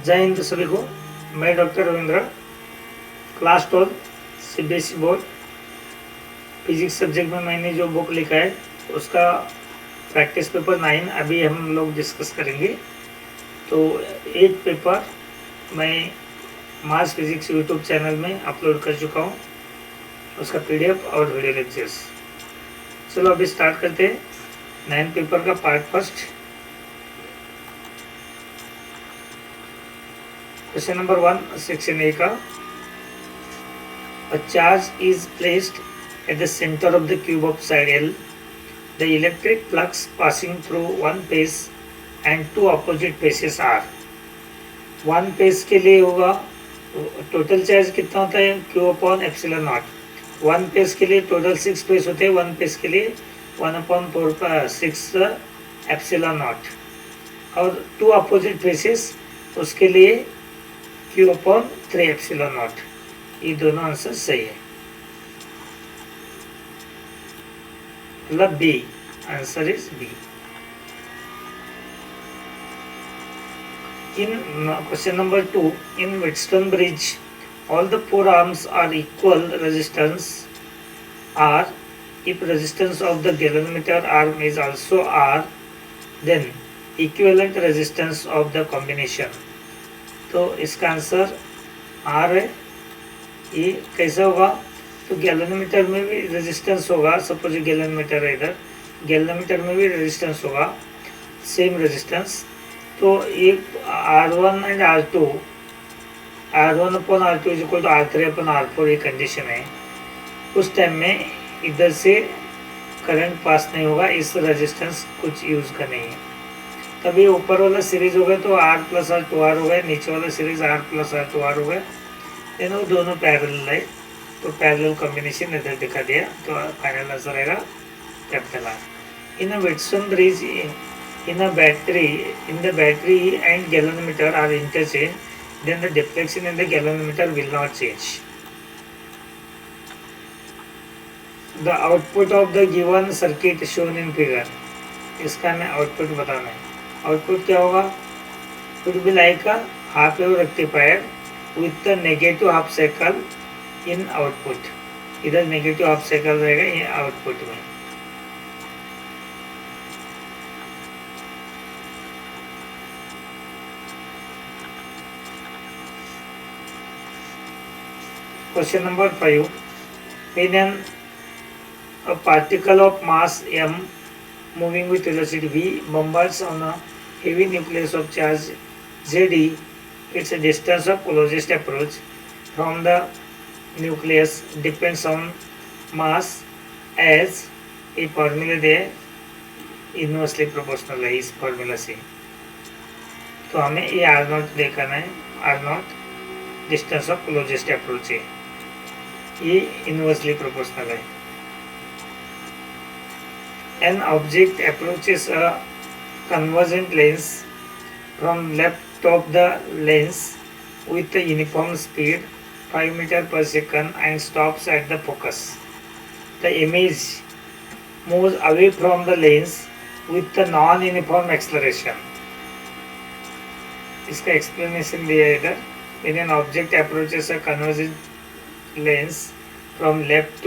जय हिंद सभी को। मैं doctor Ravindra, class 12 CBSE board physics subject में मैंने जो बुक लिखा है उसका प्रैक्टिस पेपर 9 अभी हम लोग डिस्कस करेंगे। तो एक पेपर मैं मास फिजिक्स यूट्यूब चैनल में अपलोड कर चुका हूँ, उसका पीडीएफ और वीडियो लेक्चर्स। चलो अभी स्टार्ट करते हैं 9 पेपर का part first. Question number 1 section A का, a charge is placed at the center of the cube of side L. The electric flux passing through one phase and two opposite phases are. One phase के लिए होगा total charge कितना होता है Q upon epsilon not. One phase के लिए total 6 phase होते हैं, वन फेज के लिए 1/4/6 एप्सिलॉन नॉट, और टू अपोजिट फेसेस उसके लिए Q अपॉन 3 एप्सिलॉन नॉट। ये दोनों आंसर सही है, मतलब B, answer is B. In question number 2, in Wheatstone Bridge, all the four arms are equal resistance R. If resistance of the galvanometer arm is also R, then equivalent resistance of the combination. तो इसका answer R है। ये कैसा होगा, तो galvanometer में भी resistance होगा। सपोज गैल्वेनोमीटर है इधर, गैल्वेनोमीटर में भी रेजिस्टेंस होगा, सेम रेजिस्टेंस। तो ये R1 and R2, R1 upon R2 is equal to R3 upon R4 ये कंडीशन है। उस टाइम में इधर से करंट पास नहीं होगा, इस रेजिस्टेंस कुछ यूज का नहीं है। तभी ऊपर वाला सीरीज हो गया तो R प्लस R 2R हो गया, नीचे वाला series R plus R 2R हो गया, वो दोनों पैरेलल है। तो पैरेलल कॉम्बिनेशन इधर दिखा दिया, तो फाइनल आंसर आएगा capital R। In a Wheatstone bridge in the battery and galvanometer are interchanged, then the deflection in the galvanometer will not change. The output of the given circuit shown in figure, इसका हमें output बताना है। Output क्या होगा, it be like a half wave rectifier with the negative half cycle in output. इधर negative half cycle रहेगा ये output में। Question number 5. When a particle of mass m moving with velocity v bombards on a heavy nucleus of charge Zd, its distance of closest approach from the nucleus depends on mass as a formula they inversely proportional है इस formula से। तो हमें ये R0 देखना है, R0 distance of closest approach है, ये इनवर्सली प्रोपोर्शनल है। An object approaches a convergent lens from left of the lens with a uniform speed 5 meters per second and stops at the focus. The image moves away from the lens with a non-uniform acceleration. इसका explanation दिया है इधर। When an object approaches a convergent lens from left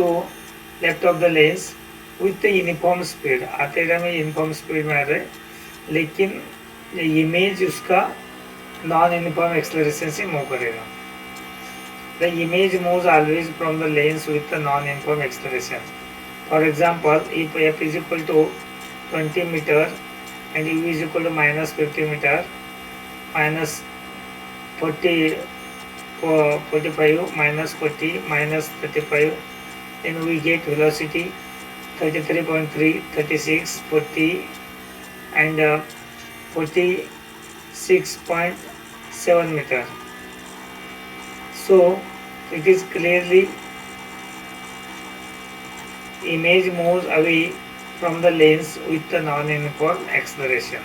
of the lens with the uniform speed, आते में uniform speed में आ रहे, लेकिन image उसका नॉन यूनिफॉर्म एक्सेलरेशन से मूव करेगा। The image moves always from the lens with the non-uniform acceleration. For example, if f is equal to 20 meter and u is equal to minus 50 meter, minus 45 minus 40 minus 35, then we get velocity 33.3, 36, 40 and 46.7 meter. So it is clearly image moves away from the lens with the non-uniform acceleration.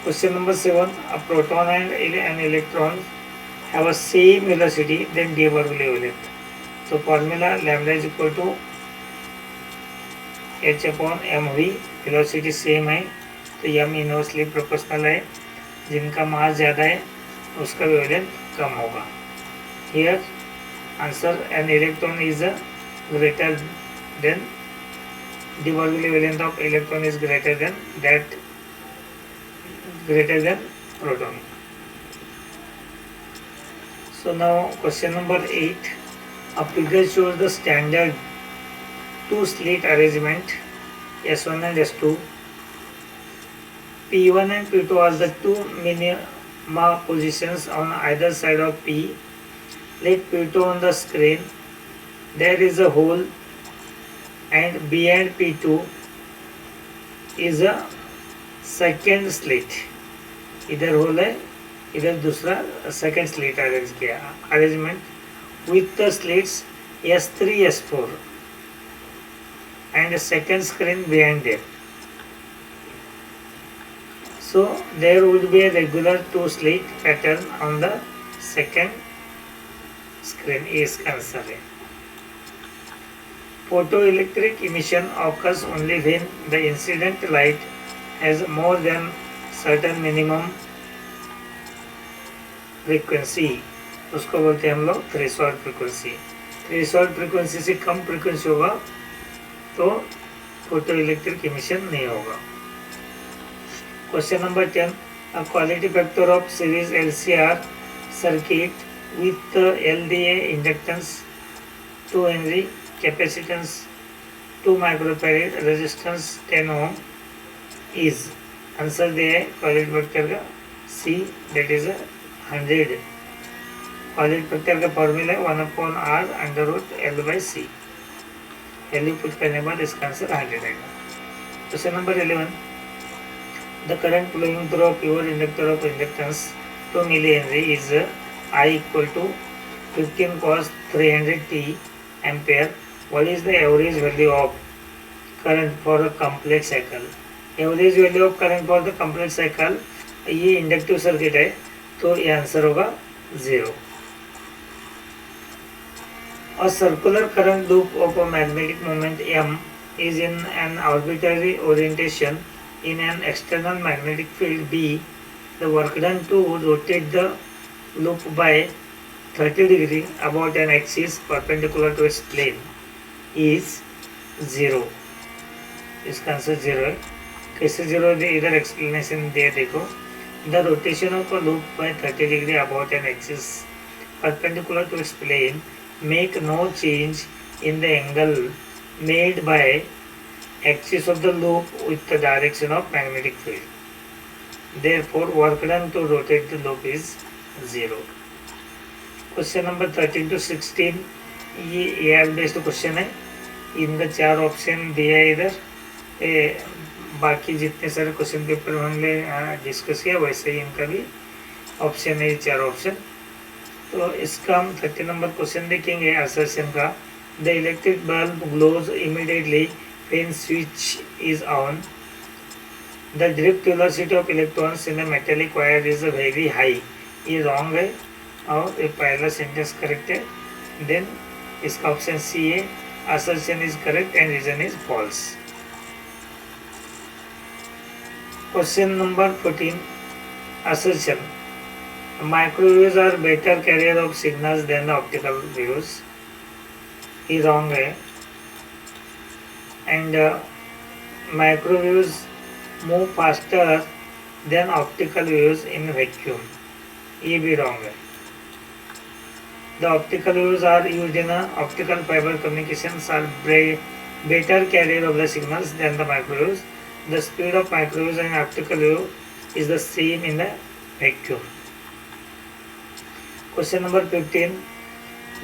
Question number 7. A proton and an electron have a same velocity, then de Broglie wavelength. तो formula lambda is equal to h upon m हुई, velocity same है तो m inversely proportional है। जिनका मास ज़्यादा है उसका wavelength कम होगा. Here answer, an electron is greater then, the Bernoulli wavelength of electron is greater than proton. So now question number 8. A figure shows the standard two slit arrangement S1 and S2. P1 and P2 are the two minima positions on either side of P. Let P2 on the screen. There is a hole and behind P2 is a second slit. इधर whole है, इधर दूसरा second slit arrange किया. Arrangement with the slits S3, S4 and a second screen behind them. So there would be a regular two slit pattern on the second screen. is answer है. Photoelectric emission occurs only when the incident light has more than certain minimum frequency. उसको बोलते हैं हम लोग threshold frequency. Threshold frequency से कम frequency होगा तो photo electric emission नहीं होगा. Question number 10. A quality factor of series LCR circuit with LDA inductance 2 Henry, capacitance 2 microfarad, resistance 10 ohm is. Answer दिया है क्वालिटी फैक्टर का C, that is 100. Quality factor का formula है 1/r√L/C. Value put करने के बाद इसका आंसर 100 आएगा. Question number 11. The current flowing through a pure inductor of inductance 2 milli henry is I equal to 15 cos 300t ampere. What is the average value of current for a complex cycle? Average value of current for the complete cycle. ये inductive circuit है तो ये answer होगा 0. A circular current loop of a magnetic moment M is in an arbitrary orientation in an external magnetic field B. The work done to rotate the loop by 30 degree about an axis perpendicular to its plane is 0. इसका answer 0 है. कैसे 0 दे, इधर explanation दे देखो. The rotation of a loop by 30 degree about an axis perpendicular to its plane make no change in the angle made by axis of the loop with the direction of magnetic field. Therefore work done to rotate the loop is 0. Question number 13 to 16. ये AR based question है. इनका 4 option दिया है इधर. बाकी जितने सारे question paper हमने डिस्कस किया वैसे ही इनका भी ऑप्शन है, 4 ऑप्शन. तो इसका हम 30 नंबर क्वेश्चन देखेंगे असर्शन का. The electric bulb glows immediately when switch is on. The drift velocity of electrons in a metallic wire is very high. ये रॉन्ग है और ये पहला सेंटेंस करेक्ट है. देन इसका ऑप्शन सी है, assertion is correct and reason is false. Question number 14. Assertion. Microwaves are better carrier of signals than the optical waves. ये wrong है. And microwaves move faster than optical waves in vacuum. ये भी wrong है. The optical waves are used in optical fiber communications are better carrier of the signals than the microwaves. The speed of microwaves and optical wave is the same in the vacuum. Question number 15.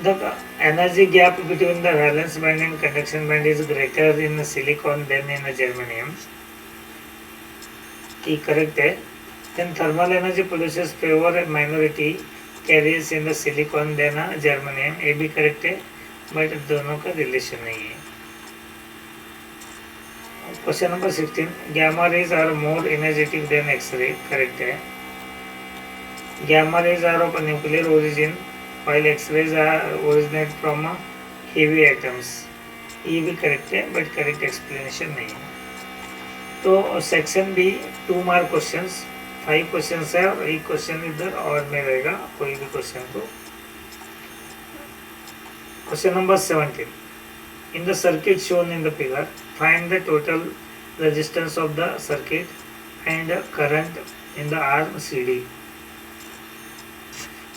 The energy gap between the valence band and conduction band is greater in silicon than in germanium. E correct है. Then thermal energy produces favor a minority carriers in the silicon than germanium. ये भी correct है, but दोनों का relation नहीं है. Question number 16. Gamma rays are more energetic than X-ray. Correct है. Gamma rays are of a nuclear origin, while X-rays are originate from heavy atoms. ये भी correct है, but correct explanation नहीं है. तो section B 2 mark questions. 5 question है और एक क्वेश्चन इधर और में रहेगा कोई भी क्वेश्चन को. Question number 17. In the circuit shown in the figure, find the total resistance of the circuit and current in the arm CD.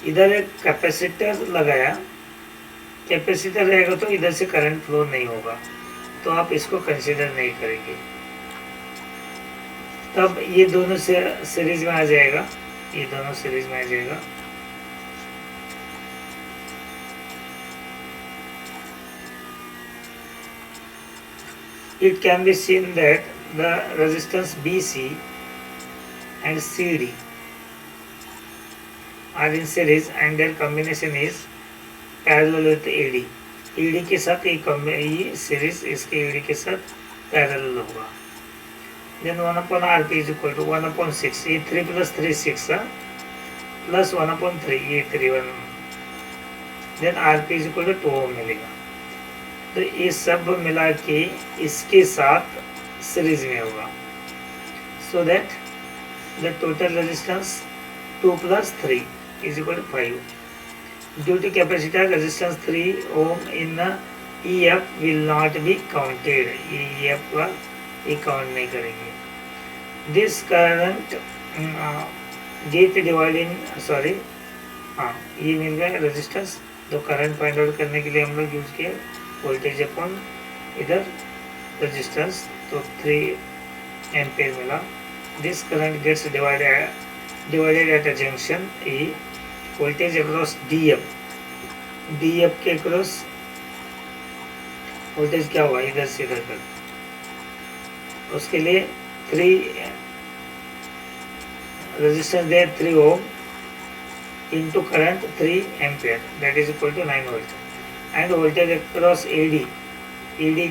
इधर एक कैपेसिटर लगाया, कैपेसिटर रहेगा तो इधर से करंट फ्लो नहीं होगा, तो आप इसको कंसीडर नहीं करेंगे. तब ये दोनों से सीरीज में आ जाएगा, ये दोनों सीरीज में आ जाएगा. It can be seen that the resistance BC and CD are in series and their combination is parallel with AD. AD के साथ ये series इसके AD के साथ parallel होगा. Then 1 upon RP is equal to 1 upon 6. ये 3 plus 3 6 plus 1 upon 3 ये 3 1. Then RP is equal to 2 ohm मिलेगा. तो ये सब मिला के इसके साथ सीरीज में होगा. So that the total resistance 2 plus 3 is equal to 5. Due to capacitor resistance 3 ohm in EF will not be counted. EF का ये काउंट नहीं करेंगे. This current get divided in ये मिल गया रेजिस्टेंस. तो करंट फाइंड आउट करने के लिए हम लोग यूज किए वोल्टेज अपॉन इधर रेजिस्टेंस, तो 3 एम्पेयर मिला. This current gets divided at a junction E. Voltage across D F के अक्रॉस वोल्टेज क्या हुआ इधर से इधर कर, उसके लिए 3 रेजिस्टेंस दे 3 ohm into current 3 ampere, that is equal to 9 volt. And voltage across AD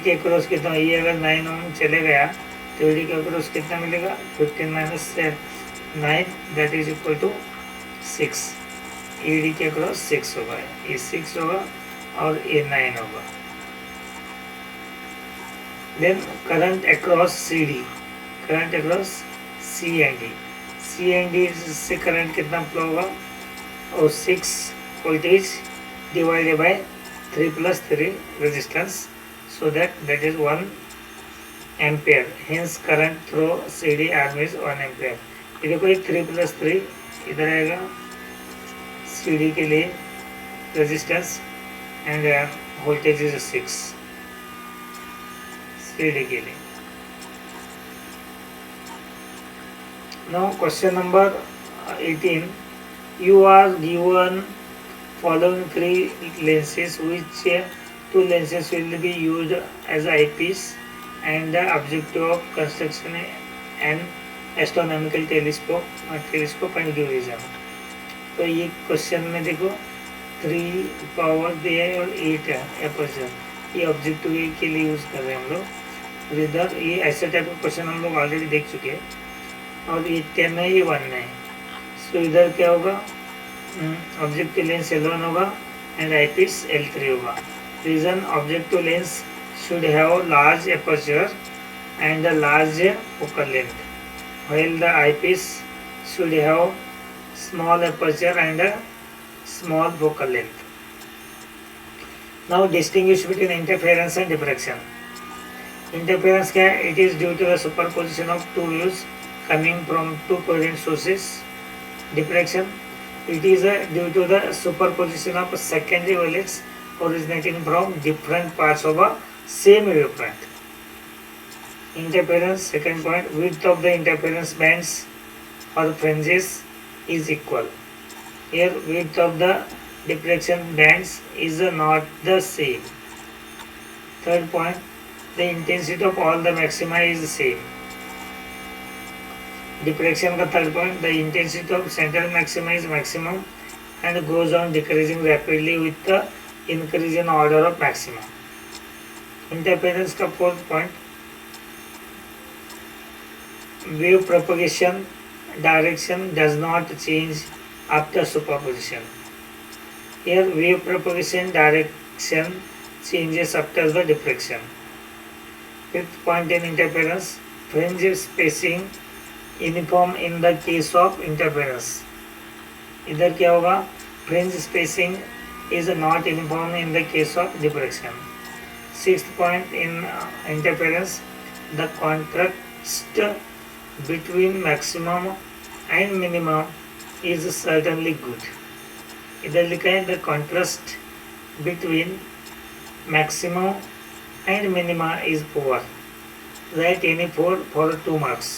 के अक्रॉस कितना, ये अगर 9 ओम चले गया तो AD के अक्रॉस कितना मिलेगा 15 minus 9, that is equal to 6. AD के अक्रॉस 6 होगा, ये 6 होगा और ये 9 होगा. Then current across CD, current across C and D से करंट कितना फ्लो होगा, और 6 voltage divided by 3 plus 3 resistance, so that is 1 ampere. Hence current through CD arm is 1 ampere. ये देखो 3 plus 3 इधर आएगा CD के लिए resistance and voltage is 6 CD के लिए. Now question number 18. You are given following 3 lenses, which 2 lenses will be used as eyepiece and the objective of construction an astronomical telescope and duration. तो ये question में देखो 3 power दिया है और 8 aperture, ये ऑब्जेक्टिव के लिए यूज कर रहे हैं हम लोग. इधर ये ऐसे टाइप का क्वेश्चन हम लोग ऑलरेडी देख चुके हैं, और ये 10 है, ये 1 है. तो इधर क्या होगा, ऑब्जेक्टिव लेंस L1 होगा एंड आईपीस L3 होगा. Reason objective lens should have large aperture and the large focal length, while the eyepiece should have small aperture and small focal length. Now distinguish between interference and diffraction. Interference क्या है, it is due to the superposition of 2 waves coming from 2 coherent sources. Diffraction, it is due to the superposition of secondary wavelengths originating from different parts of a same wavefront. Interference, second point, width of the interference bands or fringes is equal. Here width of the diffraction bands is not the same. Third point, the intensity of all the maxima is the same. Diffraction का third point, the intensity of central maxima is maximum and goes on decreasing rapidly with the increase in order of maxima. Interference का fourth point, wave propagation direction does not change after superposition. Here wave propagation direction changes after the diffraction. Fifth point in interference, fringe spacing uniform in the case of interference. इधर क्या होगा, fringe spacing is not uniform in the case of diffraction. Sixth point, in interference the contrast between maximum and minimum is certainly good. इधर लिखा है the contrast between maximum and minima is poor. Right any for 2 marks.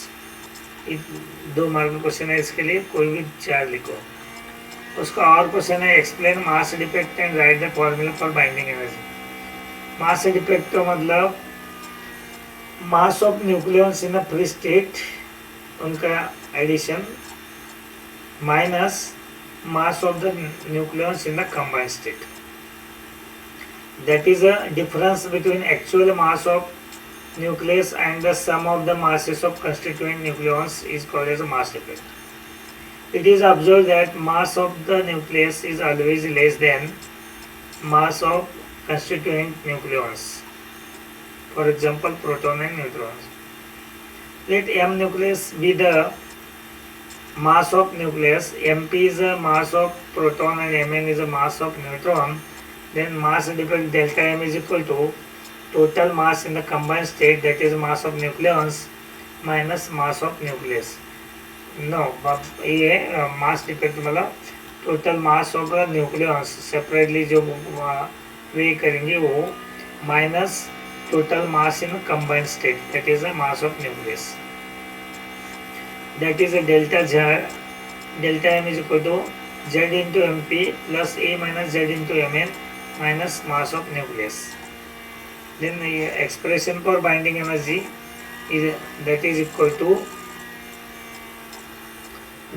2 mark का question है, इसके लिए कोई भी 4 लिखो। उसका और क्वेश्चन है explain mass defect and write the formula for binding energy. Mass defect का मतलब mass of nucleus in a free state, उनका addition, minus mass of the nucleus in the combined state. That is a difference between actual mass of nucleus and the sum of the masses of constituent nucleons is called as a mass defect. It is observed that mass of the nucleus is always less than mass of constituent nucleons. For example, proton and neutrons. Let M nucleus be the mass of nucleus, Mp is a mass of proton and Mn is a mass of neutron. Then mass defect delta M is equal to total mass in the combined state, that is mass of nucleons minus mass of nucleus. No, ये mass defect मतलब total mass of the nucleons separately जो वे करेंगे वो minus total mass in the combined state, that is the mass of nucleus. That is a delta M is equal to Z into Mp plus A minus Z into Mn minus mass of nucleus. Then the expression for binding energy is that is equal to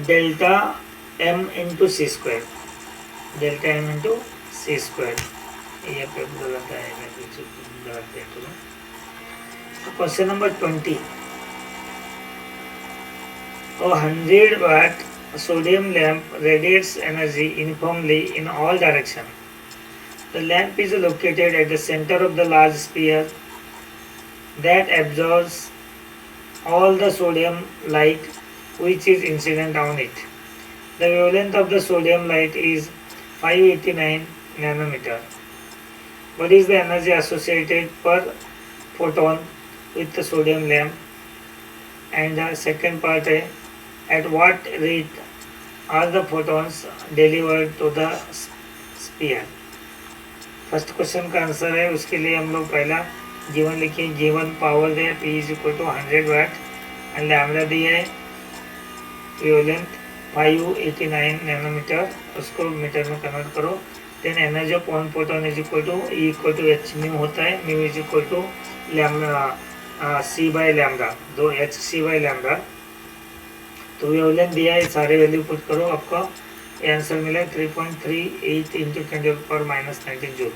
delta M into C square. Delta M into C square. ये पे गलत है, मैं पीछे गलत बैठूँ। तो question number 20, a 100 watt sodium lamp radiates energy uniformly in all directions. The lamp is located at the center of the large sphere that absorbs all the sodium light which is incident on it. The wavelength of the sodium light is 589 nanometer. What is the energy associated per photon with the sodium lamp? And the second part is, at what rate are the photons delivered to the sphere? First question का answer है, उसके लिए हम लोग पहला given लिखिए, given power दे P is equal to 100 watt and lambda दिया है वेवलेंथ 589 नैनोमीटर, उसको मीटर में कन्वर्ट करो। Then energy of one photon is equal to E equal to h mu होता है, mu is equal to lambda C by lambda, 2hc by lambda. तो wavelength दिया है, सारे वैल्यू पुट करो, आपका आंसर मिला 3.38 इंटू 10⁻⁻19 जूल।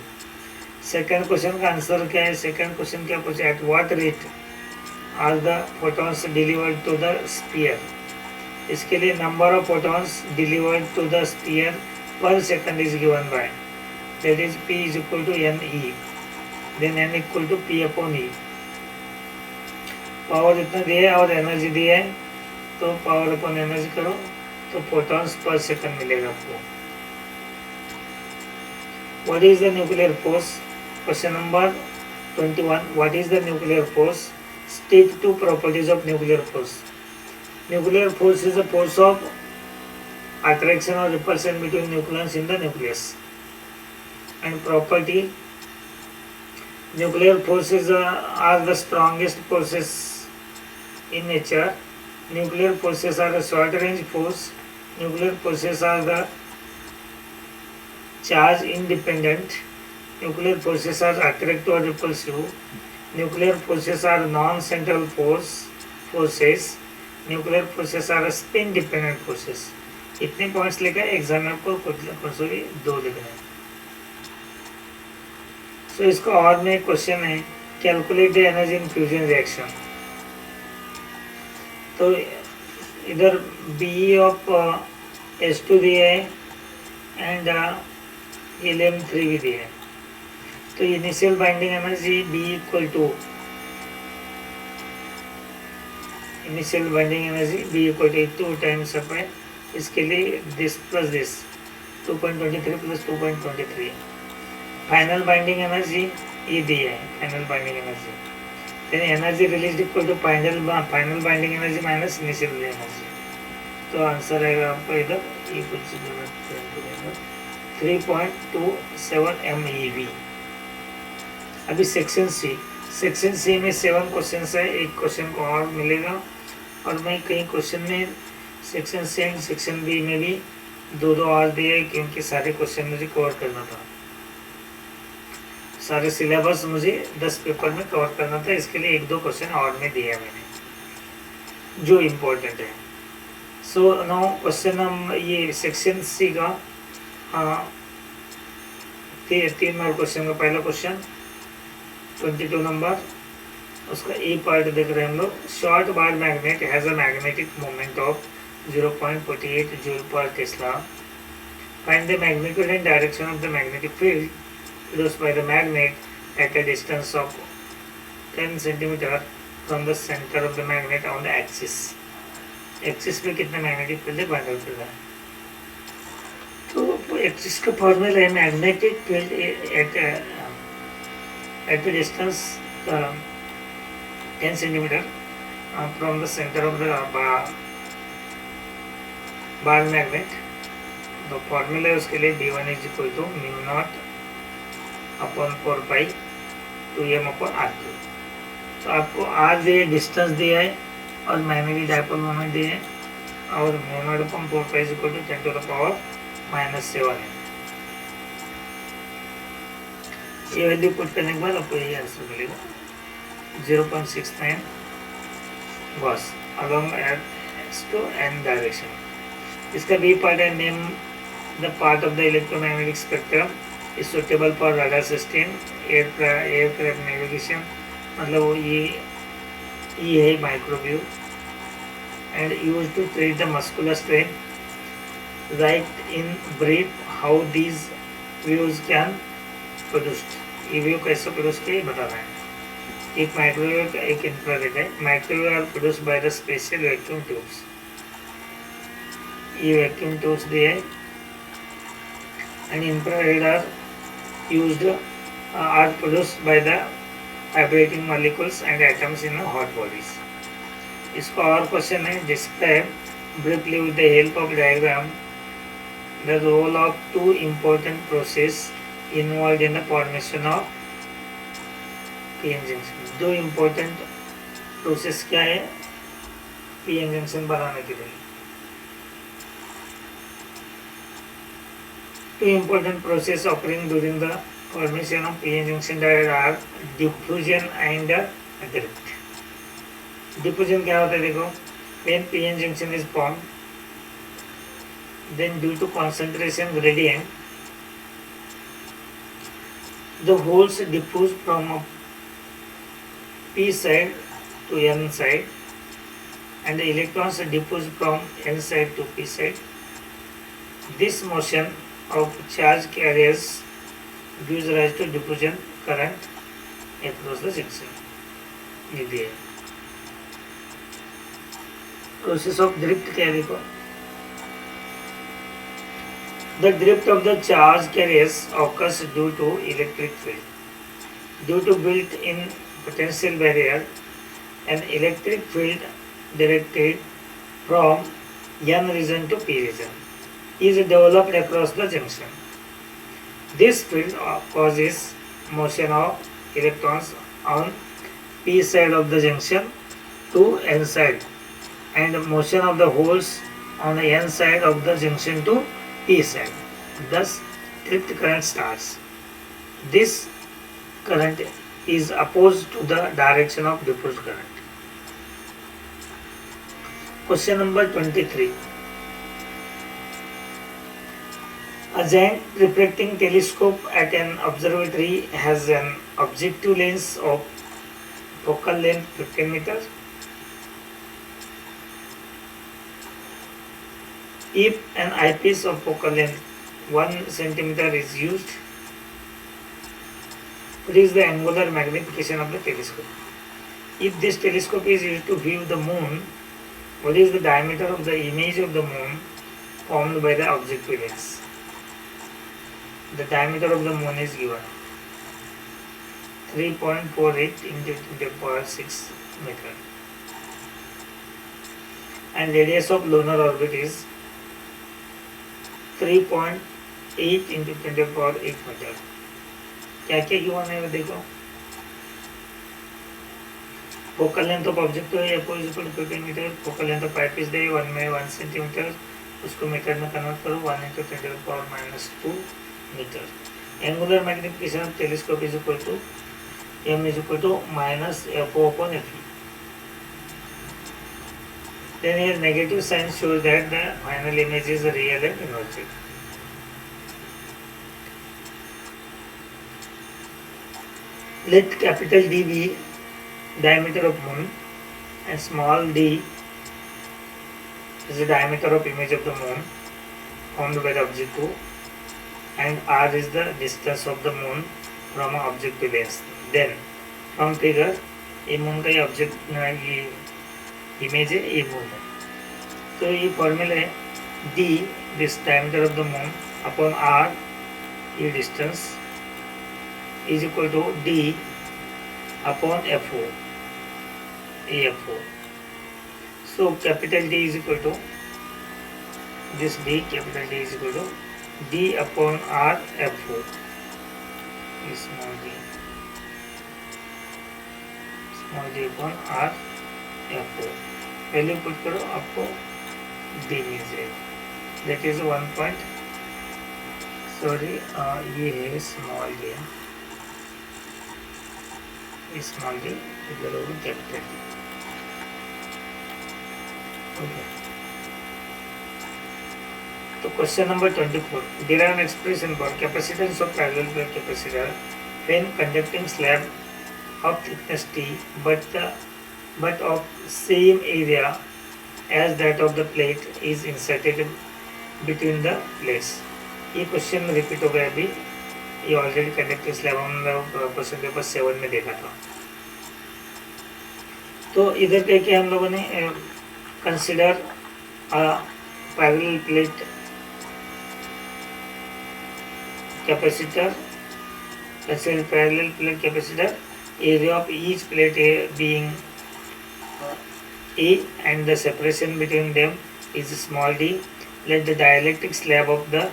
सेकंड क्वेश्चन का आंसर क्या है, सेकंड क्वेश्चन क्या पूछा, at what rate are the photons delivered to the sphere. इसके लिए number of photons delivered to the sphere per second is given by, that is P is equal to NE, then N equal to P upon E। Power इतना दिया है और energy दिया है, तो power upon energy करो तो photons per second मिलेगा आपको। What is the nuclear force, question number 21, what is the nuclear force, state 2 properties of nuclear force. Nuclear force is a force of attraction और repulsion between nucleus in the nucleus. And property, nuclear forces are the strongest forces in nature. Nuclear forces are a short range force. Nuclear forces are the charge independent. Nuclear forces are attractive or repulsive. Nuclear forces are non-central forces. Nuclear forces are spin dependent forces. इतने points लेकर exam में आपको sorry 2 लिखना है। सो इसका और में question है, calculate the energy in fusion reaction. तो इधर बी ऑफ H2 दिया है एंड Helium-3 भी दिया है। तो initial binding energy B equal to initial binding energy B equal to 2 times अपन इसके लिए this plus this 2.23 plus 2.23. Final binding energy ये दी है, final binding energy. then energy release equal to final binding energy minus initial energy. तो answer आएगा आपको इधर ये कुछ 3.27 MeV. अभी सेक्शन सी में 7 क्वेश्चन है, एक क्वेश्चन को और मिलेगा और मैं कई क्वेश्चन में section C and section B में भी दो और दिए क्योंकि सारे क्वेश्चन मुझे कवर करना था. सारे सिलेबस मुझे 10 पेपर में कवर करना था, इसके लिए 1-2 क्वेश्चन और में दिया मैंने जो इम्पोर्टेंट है. सो नाउ क्वेश्चन हम ये सेक्शन सी का 3 मार्क क्वेश्चन का पहला क्वेश्चन 22 नंबर, उसका ए पार्ट देख रहे हैं हम लोग. Short bar magnet has a magnetic moment of 0.48 joule पर Tesla. Find the magnitude and direction of the magnetic field produced by the magnet at a distance of 10 centimeter from the center of the magnet on the axis. Axis पे कितना magnetic field है, binder field है. तो axis का formula है magnetic field at a distance 10 centimeter from the center of the bar magnet. तो formula है उसके लिए B1 is equal to mu not upon 4 pi 2m upon r2. तो आपको r दिए, डिस्टेंस दिया है और मैग्नेटिक डायपोल मोमेंट दिए है और mu not upon 4 pi is equal to 10 to the power -7 है. ये वैल्यू पुट करने के बाद आपको ये आंसर मिलेगा 0.69 Gauss along x to n direction. इसका बी पार्ट है name the part of the electromagnetic spectrum is suitable for radar system, aircraft navigation. मतलब वो ये है microwave and used to treat the muscular strain. Write in brief how these views can produced. ये view कैसे produce किए बताना है. एक माइक्रोवेव का एक इंफ्रारेड है. Microwave are produce by the special vacuum tubes. ये वैक्यूम ट्यूब्स दिए है and infrared are used are produced by the vibrating molecules and atoms in hot bodies. इसका और क्वेश्चन है describe briefly with the help of diagram the role of 2 important process involved in the formation of PN junction. 2 important process क्या है PN junction बनाने के लिए. 2 important processes occurring during the formation of PN junction are diffusion and drift. Diffusion क्या होता है देखो, when PN junction is formed, then due to concentration gradient, the holes diffuse from P side to N side, and the electrons diffuse from N side to P side. This motion of charge carriers gives rise to diffusion current across the junction. ये दिया. Process of drift क्या देखो. The drift of the charge carriers occurs due to electric field. Due to built-in potential barrier, an electric field directed from N region to P region is developed across the junction. This field causes motion of electrons on P side of the junction to N side and motion of the holes on the N side of the junction to P side. Thus, drift current starts. This current is opposed to the direction of diffused current. Question number 23. A giant refracting telescope at an observatory has an objective lens of focal length 15 meters. If an eyepiece of focal length 1 centimeter is used, what is the angular magnification of the telescope? If this telescope is used to view the moon What is the diameter of the image of the moon formed by the objective lens? The diameter of the moon is given 3.48 into 10 to the power 6 meter, and radius of lunar orbit is 3.8 into 10 to the power 8 meter. क्या क्या given है देखो. Focal length of objective है FO is equal to 15 metre. Focal length of pipe is there 1 में 1 centimetre. उसको metre में convert करो 1 into 10 to the power minus 2 metre. Angular magnification of telescope is equal to m is equal to minus FO upon FE. Then here negative sign shows that the final image is real and inverted. Let capital D be diameter of moon and small d is the diameter of image of the moon formed by the objective, and r is the distance of the moon from an objective lens. Then from figure ये moon का ये object ये image है, ये moon है. तो ये formula है d this diameter of the moon upon r ये distance is equal to d upon FO. AFO. So capital D is equal to this D, capital D is equal to D upon R FO. Small d upon R FO. Value put करो आपको D मिल जाएगा. That is 1 point. Sorry, ये है small d. Small d इधर होगा capital D. Okay. So question number 24. Derive an expression for capacitance of parallel plate capacitor when conducting slab of thickness T but of same area as that of the plate is inserted between the plates. ये question repeat हो गया अभी. ये already conducting slab हम लोग question paper 7 में देखा था. तो इधर कह के हम लोगों ने consider a parallel plate capacitor. Consider parallel plate capacitor. Area of each plate being A and the separation between them is small d. Let the dielectric slab of the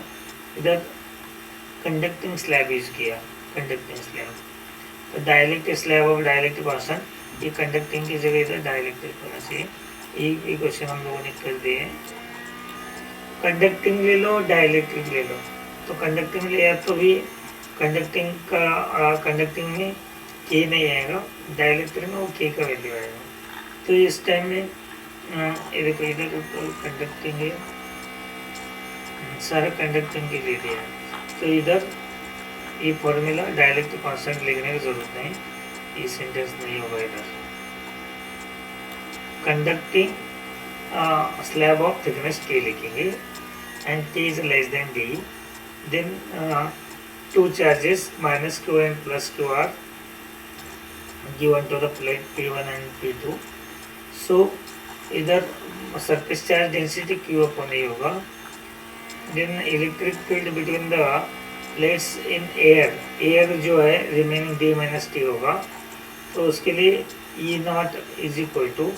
conducting slab is किया. Conducting slab. तो dielectric slab of dielectric constant. ये conducting की जगह इधर dielectric होना चाहिए. एक question हम लोगों ने कर दिए हैं. कंडक्टिंग ले लो, डाइलेक्ट्रिक ले लो. तो कंडक्टिंग ले या तो भी कंडक्टिंग में के नहीं आएगा, डाइलेक्ट्रिक में वो के का वैल्यू आएगा. तो इस टाइम में ये देखो इधर कंडक्टिंग है, सारा कंडक्टिंग के ले दिया. तो इधर ये फॉर्मूला डाइलेक्ट्रिक कांस्टेंट लिखने की जरूरत नहीं, ये सेंटेंस नहीं होगा. इधर conducting slab of thickness K लिखेंगे and K is less than D. Then two charges minus Q and plus Q are given to the plate P1 and P2. So इधर surface charge density Q upon A होगा. Then electric field between the plates in air जो है remaining D minus T होगा. तो उसके लिए E naught is equal to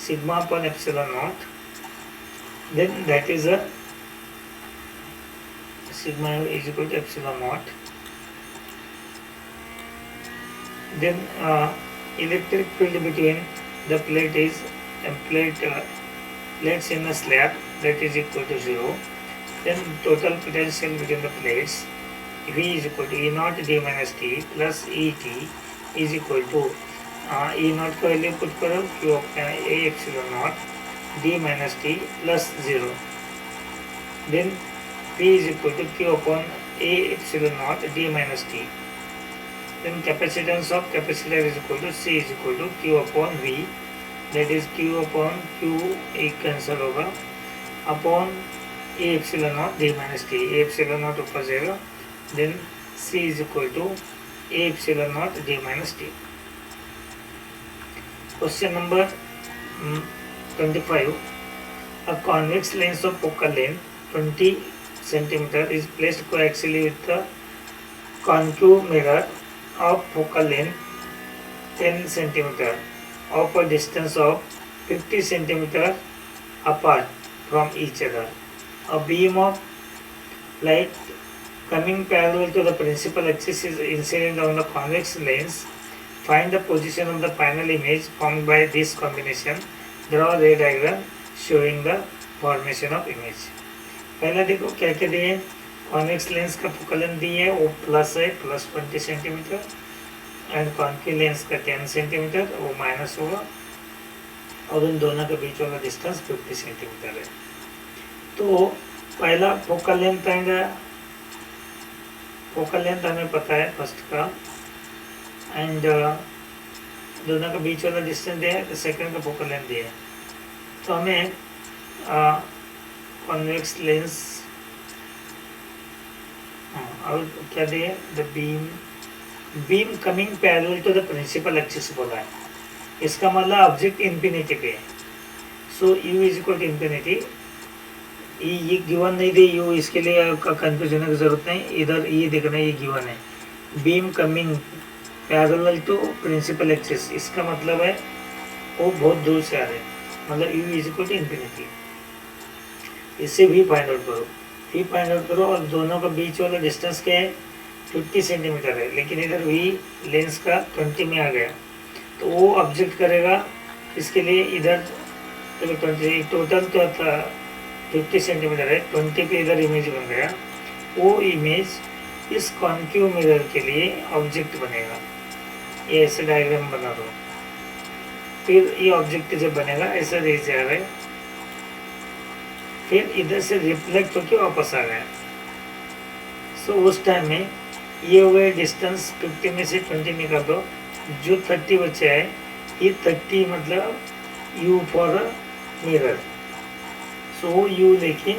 sigma upon epsilon naught. Then that is a sigma is equal to epsilon naught. Then electric field between the plate is plates in the slab, that is equal to 0. Then total potential between the plates V is equal to E naught D minus T plus ET is equal to E naught का value put करो Q A epsilon naught D minus T plus 0. Then P is equal to Q upon A epsilon naught D minus T. Then capacitance of capacitor is equal to C is equal to Q upon V, that is Q upon Q एक cancel होगा upon A epsilon naught D minus T. A epsilon naught ऊपर जाएगा. Then C is equal to A epsilon naught D minus T. Question number 25. A convex lens of focal length 20 centimeter is placed coaxially with the concave mirror of focal length 10 centimeter of a distance of 50 centimeter apart from each other. A beam of light coming parallel to the principal axis is incident on the convex lens. Find the position of the final image formed by this combination. Draw ray diagram showing the formation of image. पहला देखो क्या क्या दिए, convex lens का focal length दिए वो plus है, plus 20 centimetre, and concave lens का 10 सेंटीमीटर वो माइनस होगा, और उन दोनों के बीच वाला डिस्टेंस 50 सेंटीमीटर है। तो पहला फोकल लेंथ आएगा, फोकल लेंथ हमें पता है फर्स्ट का, एंड दोनों के बीच वाला डिस्टेंस दिया है, तो सेकंड का फोकल लेंथ दिया है। तो हमें कॉन्वेक्स लेंस और क्या दिए, the beam coming parallel to the principal axis बोला है, इसका मतलब ऑब्जेक्ट इन्फिनिटी पे है। So u is equal to infinity, ये गिवन नहीं दे यू, इसके लिए कंफ्यूजन होने की जरूरत नहीं, इधर ये देखना ये गिवन है, beam coming parallel to principal axis, इसका मतलब है वो बहुत दूर से आ रहे हैं, मतलब u is equal to infinity. इससे भी फाइंड आउट करो, भी फाइंड आउट करो, और दोनों का बीच वाला डिस्टेंस क्या है 50 सेंटीमीटर है, लेकिन इधर भी लेंस का 20 में आ गया, तो वो ऑब्जेक्ट करेगा इसके लिए इधर 20, टोटल तो था 50 सेंटीमीटर है, 20 पे इधर इमेज बन गया, वो इमेज इस कॉन्केव मिरर के लिए ऑब्जेक्ट बनेगा। ये ऐसे डायग्राम बना दो, फिर ये ऑब्जेक्ट जब बनेगा ऐसा रेज जा रहा है, फिर इधर से रिफ्लेक्ट होकर वापस आ गया। सो उस टाइम में ये हुए डिस्टेंस 50 में से 20 निकाल दो, जो 30 बचा है, ये 30 मतलब u for mirror. So u लेके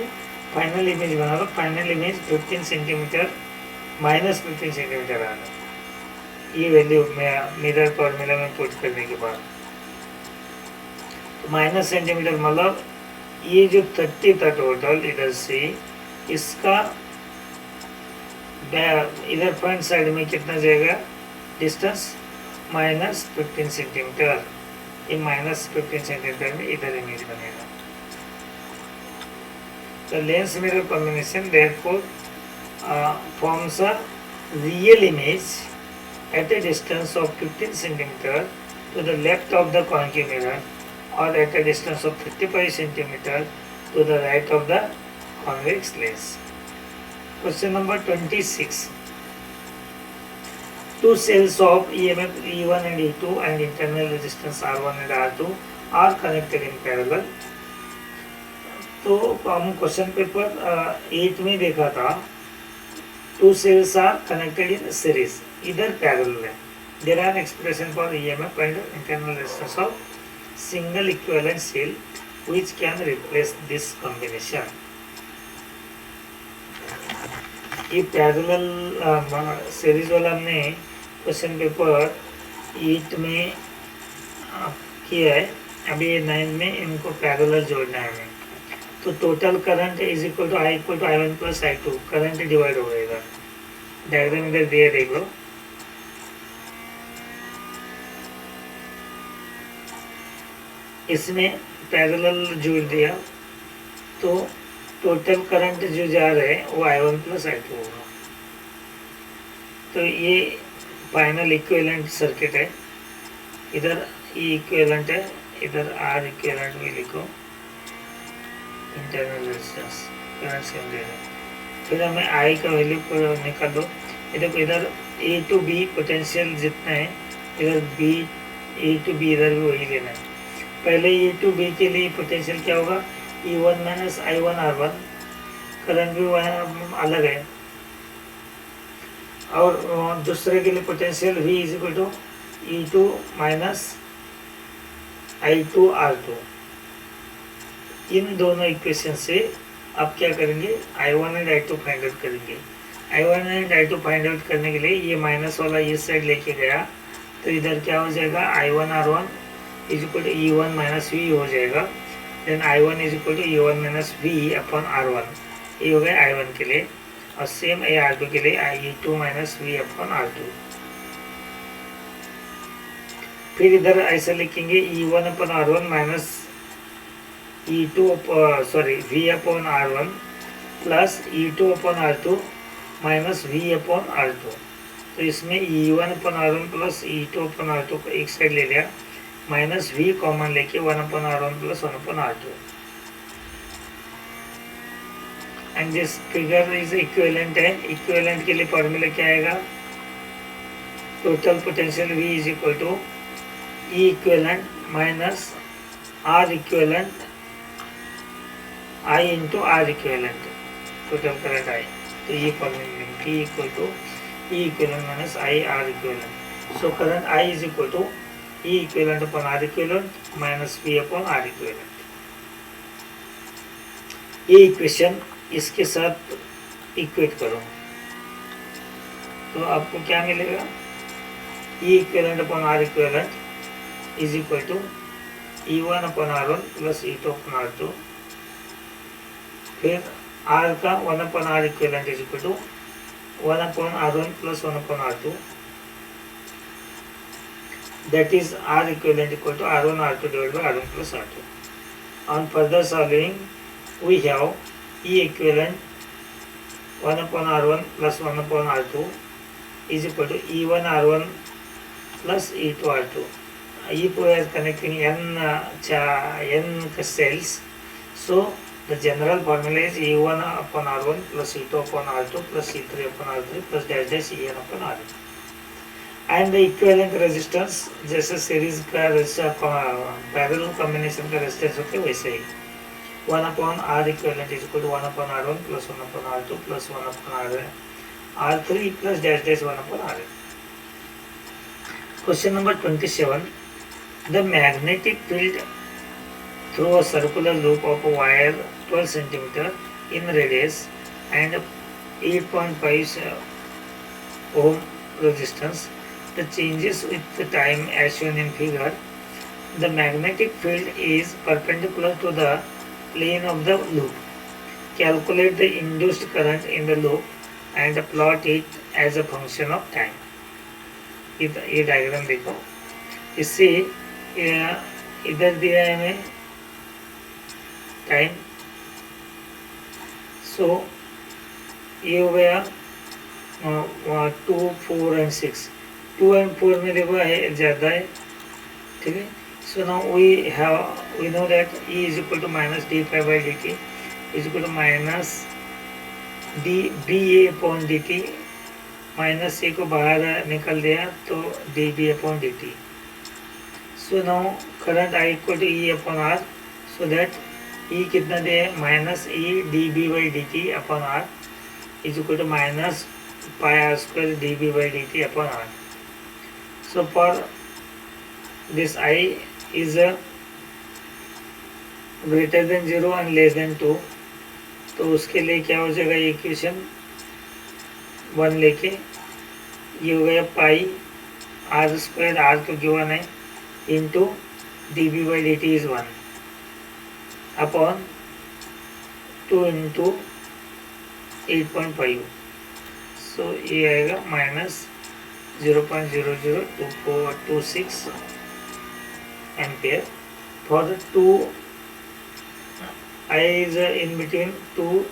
फाइनल इमेज बना दो, final image 15 centimetre minus 15 centimetre आ गया, ये वैल्यू मिरर फॉर्मूला में पुट करने के बाद। तो माइनस सेंटीमीटर मतलब ये जो 30 था टोटल इधर से, इसका इधर फ्रंट साइड में कितना जाएगा डिस्टेंस, माइनस 15 सेंटीमीटर, ये माइनस 15 सेंटीमीटर में इधर इमेज बनेगा। तो lens mirror combination therefore forms a real image at a distance of 15 centimeter to the left of the concave mirror, or at a distance of 35 centimeter to the right of the convex lens. Question number 26. Two cells of EMF E1 and E2 and internal resistance R1 and R2 are connected in parallel. तो हम question paper 8 में देखा था, two cells are connected in series, इधर parallel है, there are expression for EMF and internal resistance of single equivalent cell which can replace this combination. ये parallel series वाला हमने क्वेश्चन पेपर 8 में किया है, अभी 9 में इनको पैरेलल जोड़ना है हमें। तो total current is equal to I equal to I1 plus I2, current divide हो गएगा, डायग्राम इधर दिए देख लो। इसमें पैरेलल जोड़ दिया तो टोटल करंट जो जा रहे हैं वो I1 प्लस I2 होगा। तो ये फाइनल इक्विवेलेंट सर्किट है, इधर E इक्विवेलेंट है, इधर R इक्विवेलेंट भी लिखो, इंटरनल रेजिस्टेंस करंट सेम दे रहे। फिर हमें I का वैल्यू निकाल दो, इधर A टू B पोटेंशियल जितना है, इधर B A टू B इधर भी वही लेना है। पहले A टू B के लिए पोटेंशियल क्या होगा, E1 minus I1 R1, current भी वहाँ अलग है, और दूसरे के लिए potential V is equal to E2 minus I2 R2। इन दोनों इक्वेशन से आप क्या करेंगे, I1 and I2 find out करेंगे। I1 and I2 find out करने के लिए ये माइनस वाला इस साइड लेके गया, तो इधर क्या हो जाएगा, I1 R1 is equal to E1 minus V हो जाएगा, then I1 is equal to E1 minus V upon R1, ये हो गया I1 के लिए, और सेम ए R2 के लिए E2 minus V upon R2। फिर इधर ऐसा लिखेंगे E1 upon R1 minus E2 V upon R1 plus E2 upon R2 minus V upon R2। तो इसमें E1 upon R1 plus E2 upon R2 को एक साइड ले लिया, माइनस V कॉमन लेके 1 upon R1 plus 1 upon R2, and this figure is equivalent है। Equivalent के लिए फॉर्मूला क्या आएगा, total potential V is equal to E equivalent minus R equivalent I into R equivalent, total current I। तो ये formula P equal to E equivalent minus I R equivalent. So current I is equal to E equivalent upon R equivalent minus V upon R equivalent. ये equation इसके साथ equate करो तो आपको क्या मिलेगा, E equivalent upon R equivalent is equal to E1 upon R1 plus E2 upon R2, फिर R का 1 upon R equivalent is equal to 1 upon R1 plus 1 upon R2, that is R equivalent equal to R1 R2 divided by R1 plus R2. On further solving, we have E equivalent 1 upon R1 plus 1 upon R2 is equal to E1 R1 plus E2 R2. E2 is connecting n cells, so the general formula is E1 upon R1 plus E2 upon R2 plus E3 upon R3 plus dash dash En upon Rn. And the equivalent resistance जैसे series का parallel combination का resistance होते हैं वैसे ही 1 upon R equivalent is equal to 1 upon R1 plus 1 upon R2 plus 1 upon R3 plus dash dash 1 upon Rn. Question number 27. The magnetic field through a circular loop of a wire 12 cm in radius and 8.5 ohm resistance, the changes with the time as shown in figure. The magnetic field is perpendicular to the plane of the loop. Calculate the induced current in the loop and plot it as a function of time. ये diagram देखो, इससे इधर दिया है हमें time, सो ये हो गया 2, 4 एंड 6, 2 एंड 4 में देखो है ज़्यादा है, ठीक है। So now we know that E is equal to minus d phi by d t is equal to minus d B A upon d t, minus A को बाहर निकल दिया तो d B upon d t. So now current I equal to E upon are, so that E कितना दे minus E d B by d t upon R is equal to minus pi r square d B by d t upon are. So for this I is greater than 0 and less than 2, तो उसके लिए क्या हो जाएगा, equation 1 लेके ये हो गया पाई आर स्क्वायर, आर तो गिवन है, into d B by d t is 1 upon 2 into 8.5, so ये आएगा minus 0.002426 ampere. For 2 I is in between 2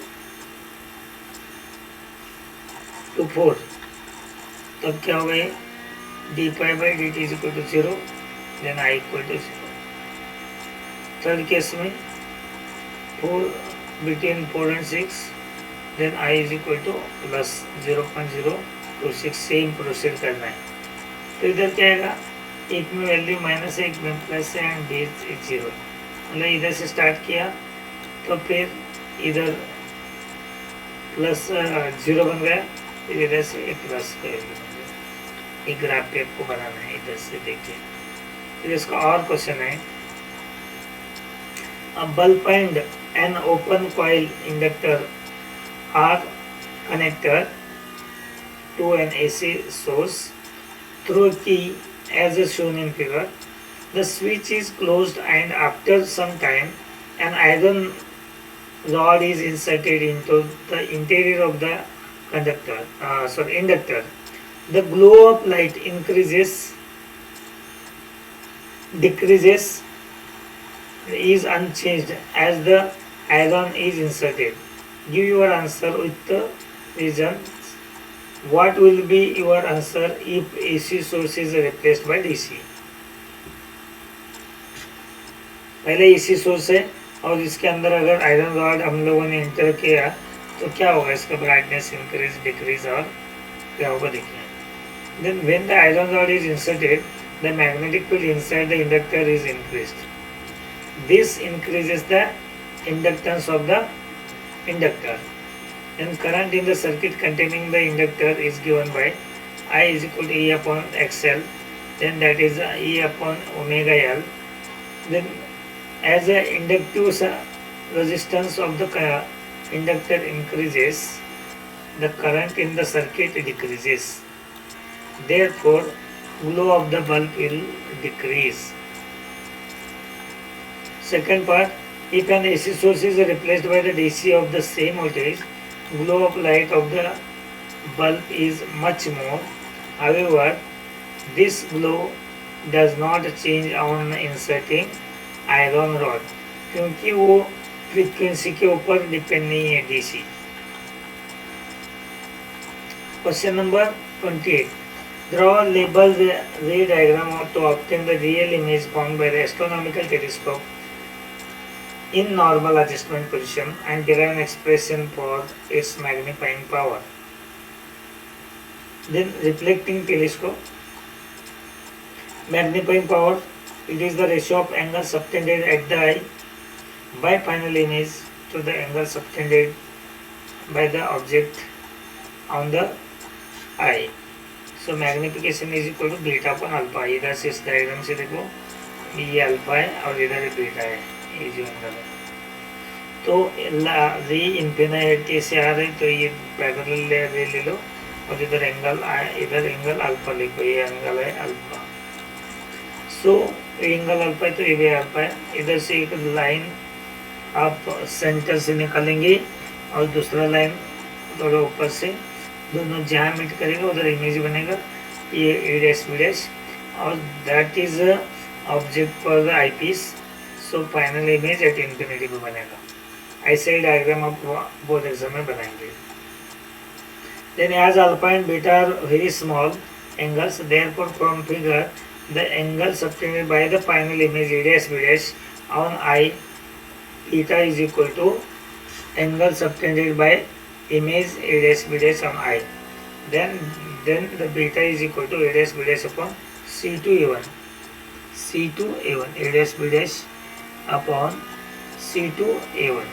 to 4, तब क्या हो गए d pi by d t is equal to 0, then I equal to 0। Third case में 4 between 4 and 6, then I is equal to plus 0.026, same proceed करना है। तो इधर क्या आएगा, एक में वैल्यू माइनस है, एक में प्लस है, एंड बी 0, मतलब इधर से स्टार्ट किया तो फिर इधर प्लस 0 बन गया, फिर इधर से एक प्लस का वैल्यू बन गया। एक ग्राफ पे आपको बनाना है, इधर से देखिए। फिर इसका और क्वेश्चन है, a bulb and an open coil inductor are connected to an AC source through a key as shown in figure. The switch is closed and after some time an iron rod is inserted into the interior of the inductor. The glow of light increases, decreases, is unchanged as the iron is inserted. Give your answer with the reasons. What will be your answer if AC source is replaced by DC? पहले AC source है और इसके अंदर अगर iron rod हम लोगों ने inter किया तो क्या होगा, इसका ब्राइटनेस इंक्रीज डिक्रीज और क्या होगा देखिए. Then when the iron rod is inserted, the magnetic field inside the inductor is increased. This increases the inductance of the inductor. Then current in the circuit containing the inductor is given by I is equal to E upon XL. Then that is E upon omega L. Then as the inductive resistance of the inductor increases, the current in the circuit decreases. Therefore, glow of the bulb will decrease. Second part, if an AC source is replaced by the DC of the same voltage, glow of light of the bulb is much more. However, this glow does not change on inserting iron rod, क्योंकि वो frequency के ऊपर depend नहीं है DC. Question number 28. Draw a label ray diagram to obtain the real image found by the astronomical telescope in normal adjustment position and derive an expression for its magnifying power. Then reflecting telescope. Magnifying power, it is the ratio of angle subtended at the eye by final image to the angle subtended by the object on the eye. So magnification is equal to beta upon alpha. इधर से इस diagram से देखो ये alpha है और इधर beta है, ये जो एंगल है. तो रे इन्फिनिटी से आ रही तो ये पैरेलल रे ले लो और इधर एंगल अल्फा लिखो, ये एंगल है अल्फा. सो एंगल अल्फा है तो ये भी अल्फा है. इधर से एक लाइन आप सेंटर से निकालेंगे और दूसरा लाइन थोड़ा ऊपर से, दोनों जहाँ मीट करेगा उधर इमेज बनेगा, ये ए डैश बी डैश, और that is object for the eyepiece. So final image at infinity में बनेगा. ऐसे ही डायग्राम आप बोर्ड एग्जाम में बनाएंगे. Then as alpha and beta are very small angles, therefore from figure the angle subtended by the final image A dash B dash on eye beta is equal to angle subtended by image a dash b dash on I. Then the beta is equal to a dash b dash upon C2 A1. C2 A1, a dash b dash upon C2 A1.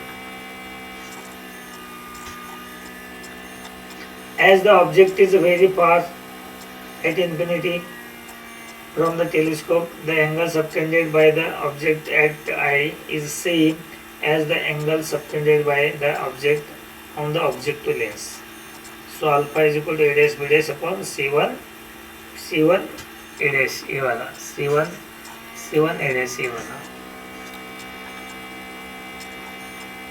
As the object is very far at infinity from the telescope, the angle subtended by the object at I is same as the angle subtended by the object on the objective lens. So alpha is equal to a dash b dash upon C1 a dash a वाला, C1 a dash a वाला.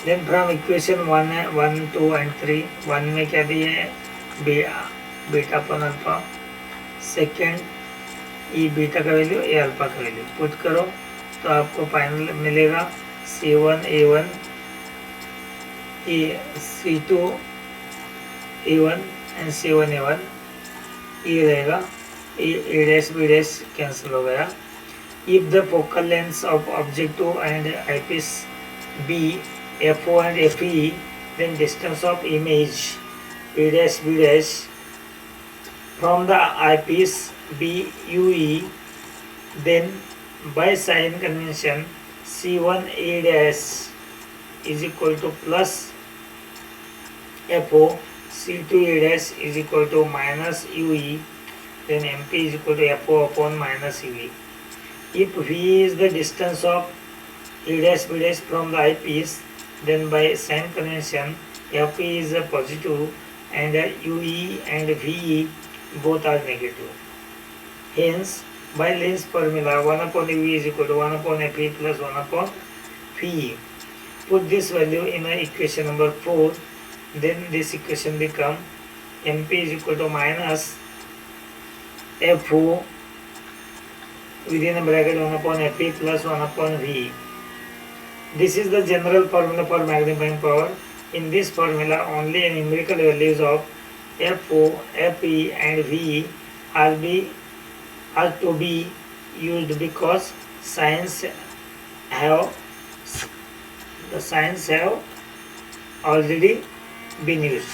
Then from equation 1, 2 and 3, 1 में क्या दिए है, beta upon alpha. Second ई beta का value, ए alpha का value put करो तो आपको फाइनल मिलेगा C1 A1 C2 A1 and C1 A1. ये रहेगा, A dash B dash cancel हो गया. If the focal length of objective and eyepiece be FO and FE, then distance of image A dash B dash from the eyepiece BUE, then by sign convention C1 A dash is equal to plus FO, C2 A dash is equal to minus UE, then MP is equal to FO upon minus UE. If V is the distance of A dash B dash from the eyepiece, then by sign convention FE is a positive and UE and VE both are negative. Hence, by Lenz's formula 1 upon V is equal to 1 upon FE plus 1 upon VE. put this value in equation number 4, then this equation become MP is equal to minus FO within a bracket 1 upon FE plus 1 upon V. This is the general formula for magnifying power. In this formula, only numerical values of FO, FE and V are to be used because signs have already been used.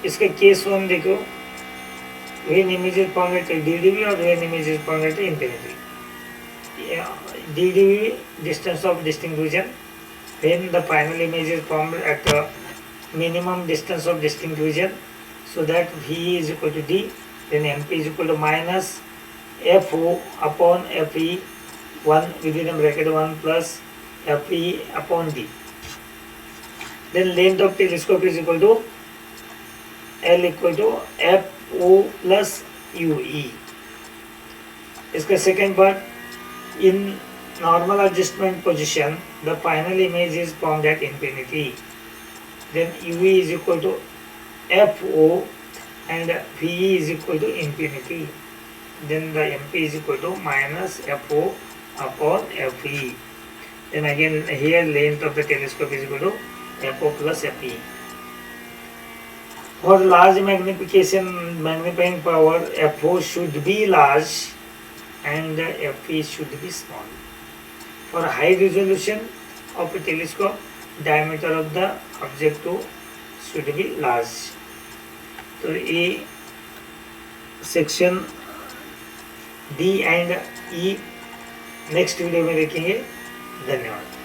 इसके case 1 देखो, when image is formed at DDV or when image is formed at infinity. DDV, distance of distinct vision. When the final image is formed at the minimum distance of distinct vision, so that V is equal to D, then MP is equal to minus FO upon FE 1 within a bracket 1 plus FE upon D. Then length of telescope is equal to L equal to FO plus UE. इसका second part, in normal adjustment position, the final image is formed at infinity. Then UE is equal to FO and VE is equal to infinity. Then the MP is equal to minus FO upon FE. Then again here length of the telescope is equal to FO plus FE. For large magnifying power, FO should be large and FE should be small. For high resolution of a telescope, diameter of the object should be large. तो ये section D and E next video में देखेंगे. धन्यवाद.